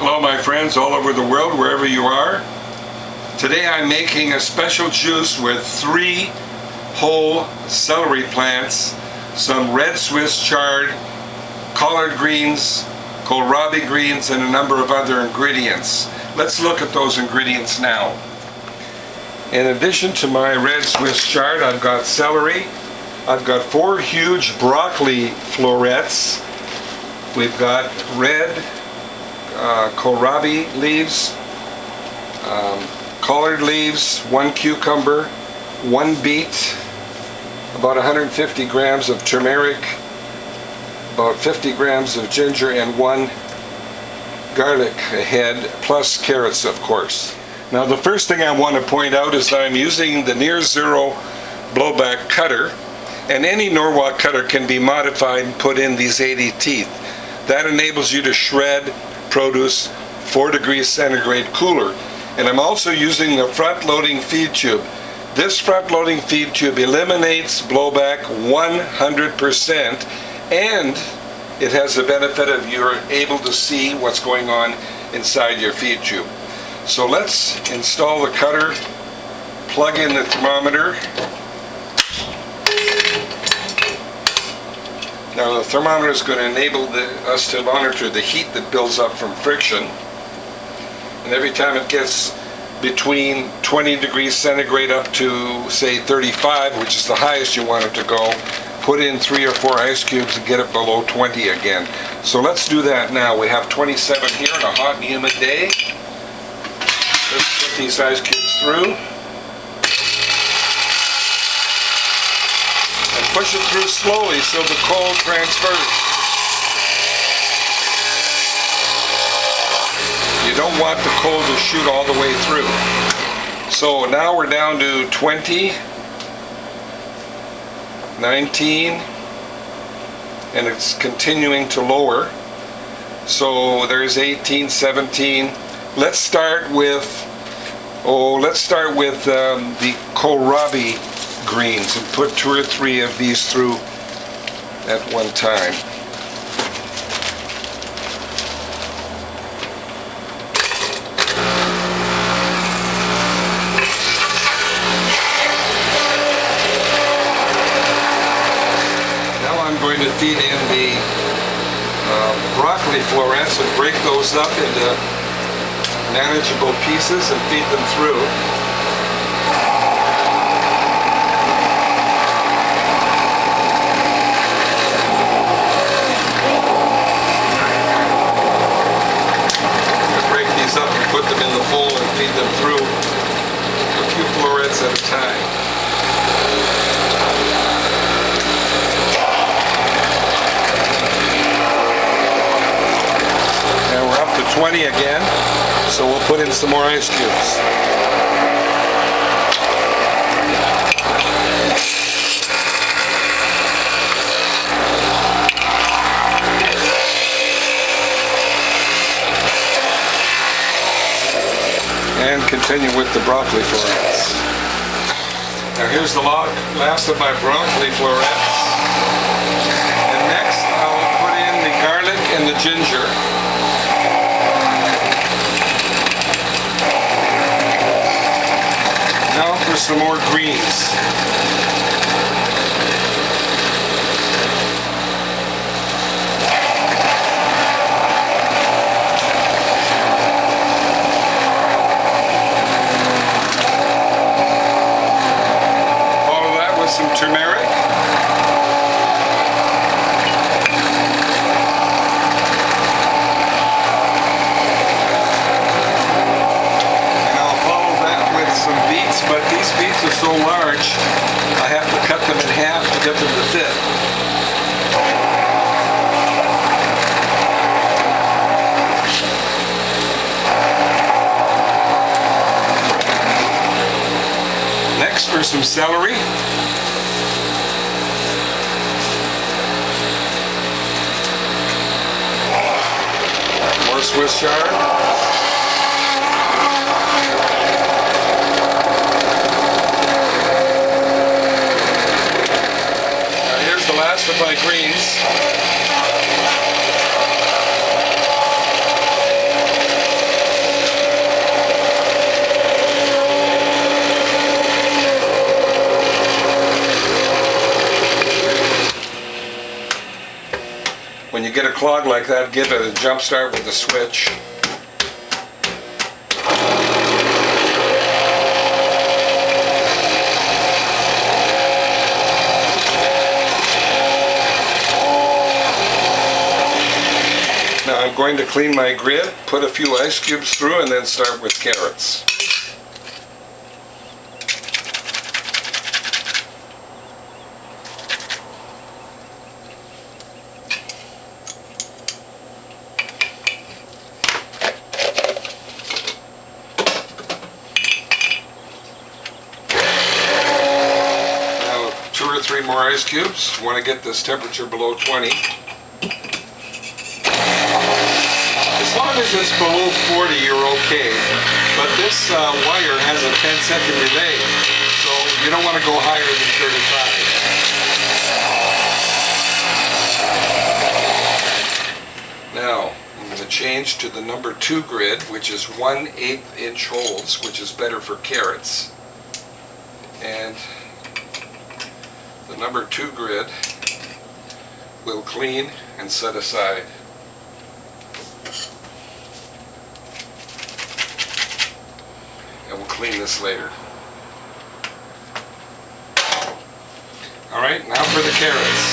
Hello my friends all over the world, wherever you are. Today I'm making a special juice with 3 whole celery plants, some red Swiss chard, collard greens, kohlrabi greens, and a number of other ingredients. Let's look at those ingredients now. In addition to my red Swiss chard, I've got celery, I've got 4 huge broccoli florets, we've got red kohlrabi leaves, collard leaves, 1 cucumber, 1 beet, about 150 grams of turmeric, about 50 grams of ginger, and 1 garlic head, plus carrots, of course. Now the first thing I want to point out is that I'm using the near zero blowback cutter, and any Norwalk cutter can be modified and put in these 80 teeth. That enables you to shred produce 4 degrees centigrade cooler. And I'm also using the front loading feed tube. This front loading feed tube eliminates blowback 100%, and it has the benefit of you're able to see what's going on inside your feed tube. So let's install the cutter, plug in the thermometer. Now the thermometer is going to enable us to monitor the heat that builds up from friction. And every time it gets between 20 degrees centigrade up to, say, 35, which is the highest you want it to go, put in 3 or 4 ice cubes and get it below 20 again. So let's do that now. We have 27 here on a hot and humid day. Let's put these ice cubes through. And push it through slowly so the cold transfers. You don't want the cold to shoot all the way through. So now we're down to 20, 19, and it's continuing to lower. So there's 18, 17. Let's start with the kohlrabi greens and put 2 or 3 of these through at one time. Now I'm going to feed in the broccoli florets and break those up into manageable pieces and feed them through. Break these up and put them in the bowl and feed them through a few florets at a time. And we're up to 20 again. So we'll put in some more ice cubes. And continue with the broccoli florets. Now here's the last of my broccoli florets. And next I'll put in the garlic and the ginger. Now for some more greens. Follow that with some turmeric. But these beets are so large, I have to cut them in half to get them to fit. Next, for some celery. More Swiss chard. Of my greens. clog like that, give it a jump start with the switch. Now I'm going to clean my grid, put a few ice cubes through, and then start with carrots. Now 2 or 3 more ice cubes. Want to get this temperature below 20. As long as it's below 40, you're okay. But this wire has a 10-second delay, so you don't want to go higher than 35. Now, I'm going to change to the number 2 grid, which is 1/8 inch holes, which is better for carrots. And the number 2 grid will clean and set aside. And we'll clean this later. Alright, now for the carrots.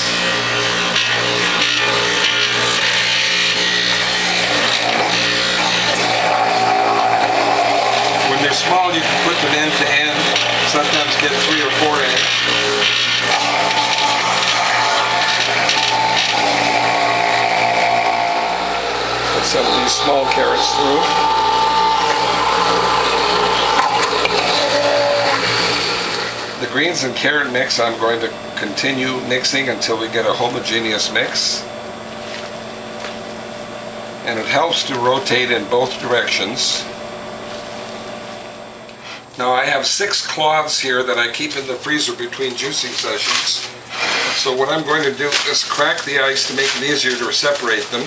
When they're small, you can put them end to end. Sometimes get 3 or 4 in. Put some of these small carrots through. The greens and carrot mix I'm going to continue mixing until we get a homogeneous mix. And it helps to rotate in both directions. Now I have 6 cloths here that I keep in the freezer between juicing sessions. So what I'm going to do is crack the ice to make it easier to separate them.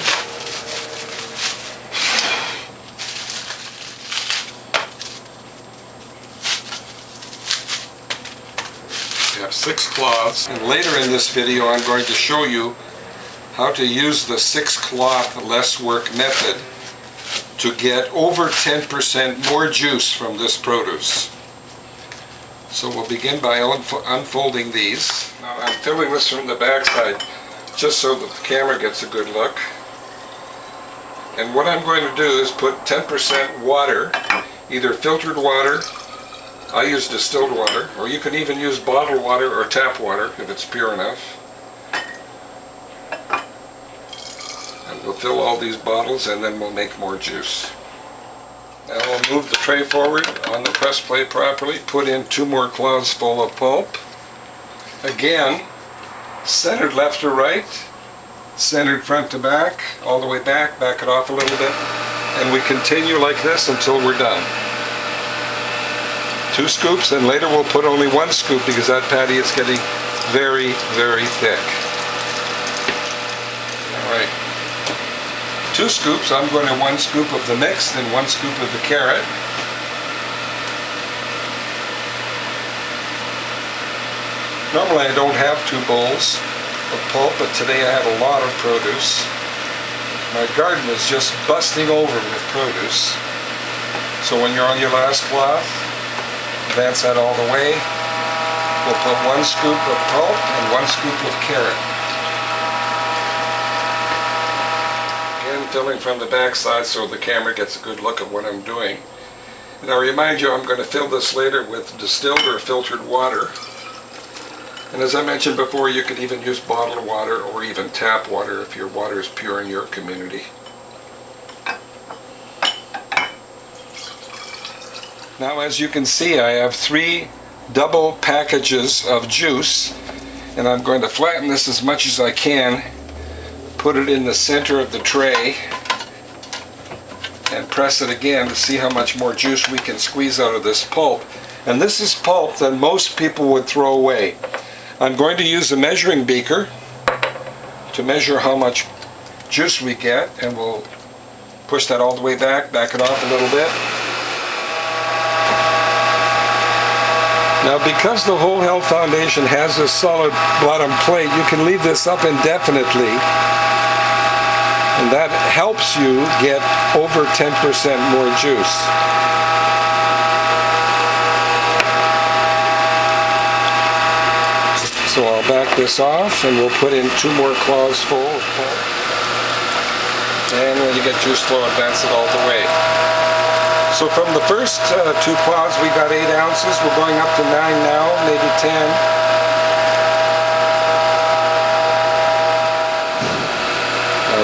I have 6 cloths, and later in this video I'm going to show you how to use the 6 cloth less work method to get over 10% more juice from this produce. So we'll begin by unfolding these. Now I'm filling this from the back side just so that the camera gets a good look. And what I'm going to do is put 10% water, either filtered water, I use distilled water, or you can even use bottled water or tap water if it's pure enough. And we'll fill all these bottles and then we'll make more juice. Now we'll move the tray forward on the press plate properly, put in 2 more cloths full of pulp. Again, centered left to right, centered front to back, all the way back, back it off a little bit, and we continue like this until we're done. 2 scoops, and later we'll put only 1 scoop because that patty is getting very, very thick. Alright. 2 scoops, I'm going to 1 scoop of the mix and 1 scoop of the carrot. Normally I don't have 2 bowls of pulp, but today I have a lot of produce. My garden is just busting over with produce. So when you're on your last cloth, advance that all the way. We'll put 1 scoop of pulp and 1 scoop of carrot. Again, filling from the back side so the camera gets a good look at what I'm doing. And I remind you, I'm going to fill this later with distilled or filtered water. And as I mentioned before, you could even use bottled water or even tap water if your water is pure in your community. Now, as you can see, I have 3 double packages of juice, and I'm going to flatten this as much as I can, put it in the center of the tray, and press it again to see how much more juice we can squeeze out of this pulp. And this is pulp that most people would throw away. I'm going to use a measuring beaker to measure how much juice we get, and we'll push that all the way back, back it off a little bit. Now, because the Whole Health Foundation has a solid bottom plate, you can leave this up indefinitely And that helps you get over 10% more juice. So I'll back this off and we'll put in 2 more claws full of pulp. And when you get juice flow, advance it all the way. So from the first 2 claws we got 8 ounces. We're going up to 9 now, maybe 10.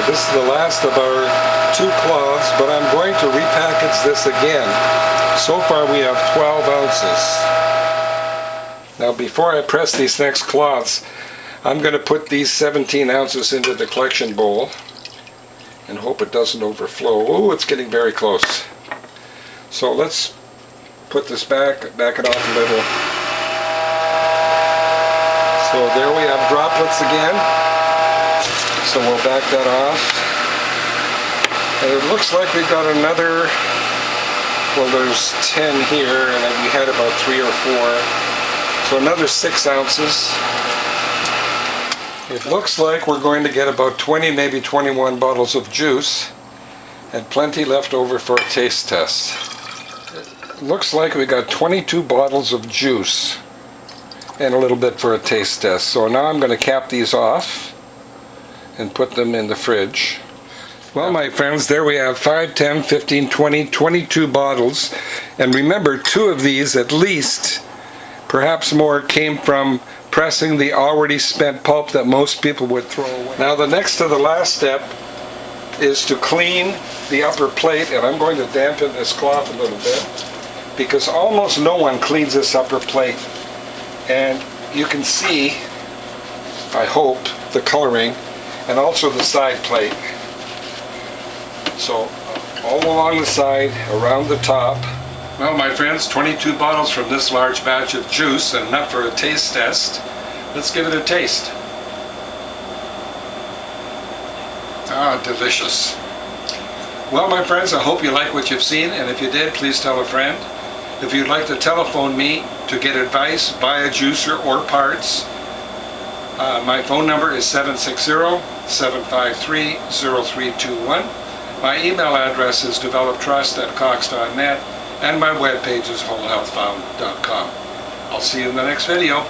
This is the last of our 2 cloths, but I'm going to repackage this again. So far we have 12 ounces. Now before I press these next cloths, I'm going to put these 17 ounces into the collection bowl and hope it doesn't overflow. Oh, it's getting very close. So let's put this back it off a little. So there we have droplets again. So we'll back that off. And it looks like we've got another, well, there's 10 here, and we had about 3 or 4. So another 6 ounces. It looks like we're going to get about 20, maybe 21 bottles of juice, and plenty left over for a taste test. It looks like we got 22 bottles of juice, and a little bit for a taste test. So now I'm going to cap these off and put them in the fridge. Well, my friends, there we have 5, 10, 15, 20, 22 bottles. And remember, 2 of these at least, perhaps more, came from pressing the already spent pulp that most people would throw away. Now the next to the last step is to clean the upper plate, and I'm going to dampen this cloth a little bit because almost no one cleans this upper plate. And you can see, I hope, the coloring, and also the side plate. So all along the side, around the top. Well, my friends, 22 bottles from this large batch of juice, and enough for a taste test. Let's give it a taste. Ah, delicious. Well, my friends, I hope you like what you've seen, and if you did, please tell a friend. If you'd like to telephone me to get advice, buy a juicer or parts, my phone number is 760-753-0321. My email address is developtrust@cox.net, and my webpage is wholehealthfound.com. I'll see you in the next video.